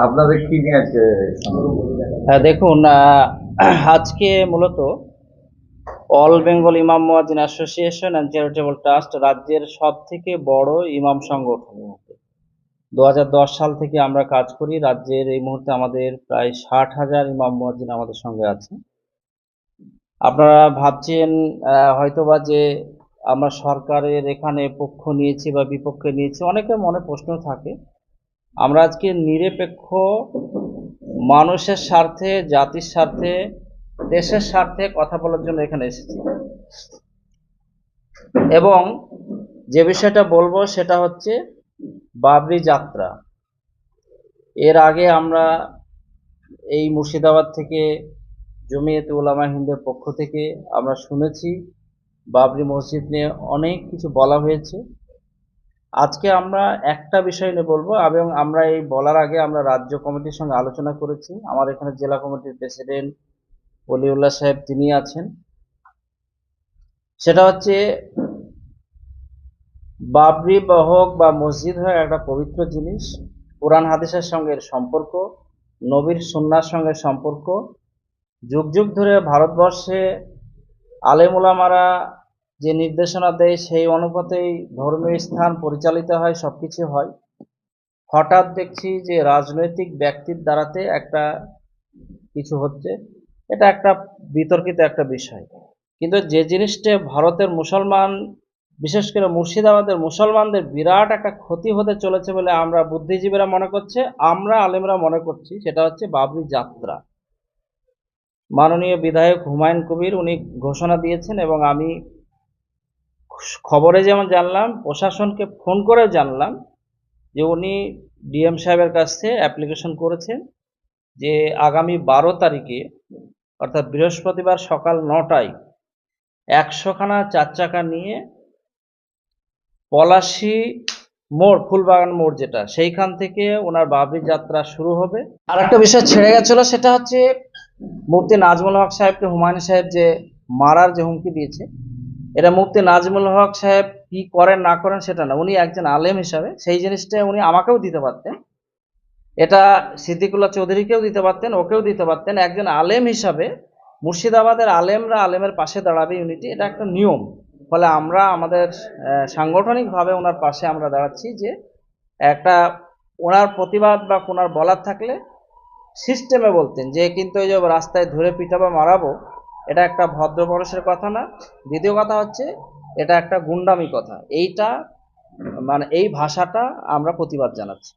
আপনাদের কি নিয়ে আজকে হ্যাঁ, দেখুন, আজকে মূলত অল বেঙ্গল ইমাম মুয়াজ্জিন অ্যাসোসিয়েশন অ্যান্ড চ্যারিটেবল ট্রাস্ট রাজ্যের সব থেকে বড় ইমাম সংগঠন। 2010 সাল থেকে আমরা কাজ করি। রাজ্যের এই মুহূর্তে আমাদের প্রায় 60,000 ইমাম মুয়াজ্জিন আমাদের সঙ্গে আছে। আপনারা ভাবছেন হয়তোবা যে আমরা সরকারের এখানে পক্ষ নিয়েছি বা বিপক্ষে নিয়েছি, অনেকের মনে প্রশ্ন থাকে। আমরা আজকে নিরপেক্ষ মানুষের স্বার্থে, জাতির স্বার্থে, দেশের স্বার্থে কথা বলার জন্য এখানে এসেছি। এবং যে বিষয়টা বলবো সেটা হচ্ছে বাবরি যাত্রা। এর আগে আমরা এই মুর্শিদাবাদ থেকে জমিয়তে উলামা হিন্দের পক্ষ থেকে আমরা শুনেছি বাবরি মসজিদ নিয়ে অনেক কিছু বলা হয়েছে। আজকে আমরা একটা বিষয় নিয়ে বলবো, এবং আমরা এই বলার আগে আমরা রাজ্য কমিটির সঙ্গে আলোচনা করেছি। আমার এখানে জেলা কমিটির প্রেসিডেন্ট ওলিউল্লাহ সাহেব তিনি আছেন। সেটা হচ্ছে বাবরি বা হোক বা মসজিদ হয় একটা পবিত্র জিনিস। কোরআন হাদিসের সঙ্গে এর সম্পর্ক, নবীর সুন্নাহর সঙ্গে সম্পর্ক। যুগ যুগ ধরে ভারতবর্ষে আলেম ওলামারা যে নির্দেশনা দেয় সেই অনুপাতেই ধর্মীয় স্থান পরিচালিত হয়, সবকিছু হয়। হঠাৎ দেখছি যে রাজনৈতিক ব্যক্তির দ্বারাতে একটা কিছু হচ্ছে, এটা একটা বিতর্কিত একটা বিষয়। কিন্তু যে জিনিসটা ভারতের মুসলমান, বিশেষ করে মুর্শিদাবাদের মুসলমানদের বিরাট একটা ক্ষতি হতে চলেছে বলে আমরা বুদ্ধিজীবীরা মনে করছে, আমরা আলেমরা মনে করছি, সেটা হচ্ছে বাবরি যাত্রা। মাননীয় বিধায়ক হুমায়ুন কবির উনি ঘোষণা দিয়েছেন, এবং আমি খবরে যেমন জানলাম, প্রশাসনকে ফোন করে জানলাম যে উনি ডিএম সাহেবের কাছে অ্যাপ্লিকেশন করেছেন যে আগামী 12 তারিখে, অর্থাৎ বৃহস্পতিবার সকাল 9টায় 100খানা 4 চাকা নিয়ে পলাশী মোড়, ফুলবাগান মোড় যেটা, সেইখান থেকে ওনার বাবরি যাত্রা শুরু হবে। আর একটা বিষয় ছেড়ে গেছিল, সেটা হচ্ছে মুফতি নাজমুল হক সাহেবকে হুমায়ুন সাহেব যে মারার যে হুমকি দিয়েছে, এটা মুফতি নাজমুল হক সাহেব কি করেন না করেন সেটা না, উনি একজন আলেম হিসাবে সেই জিনিসটা উনি আমাকেও দিতে পারতেন, এটা সিদ্দিকুল্লাহ চৌধুরীকেও দিতে পারতেন, ওকেও দিতে পারতেন। একজন আলেম হিসাবে মুর্শিদাবাদের আলেমরা আলেমের পাশে দাঁড়াবে, ইউনিটি, এটা একটা নিয়ম। ফলে আমরা আমাদের সাংগঠনিকভাবে ওনার পাশে আমরা দাঁড়াচ্ছি যে একটা ওনার প্রতিবাদ বা ওনার বলার থাকলে সিস্টেমে বলতেন যে কিন্তু এই যে রাস্তায় ধরে পিটাবো মারাবো, এটা একটা ভদ্র মানুষের কথা না। দ্বিতীয় কথা হচ্ছে এটা একটা গুন্ডামি কথা। এইটা মানে এই ভাষাটা আমরা প্রতিবাদ জানাচ্ছি।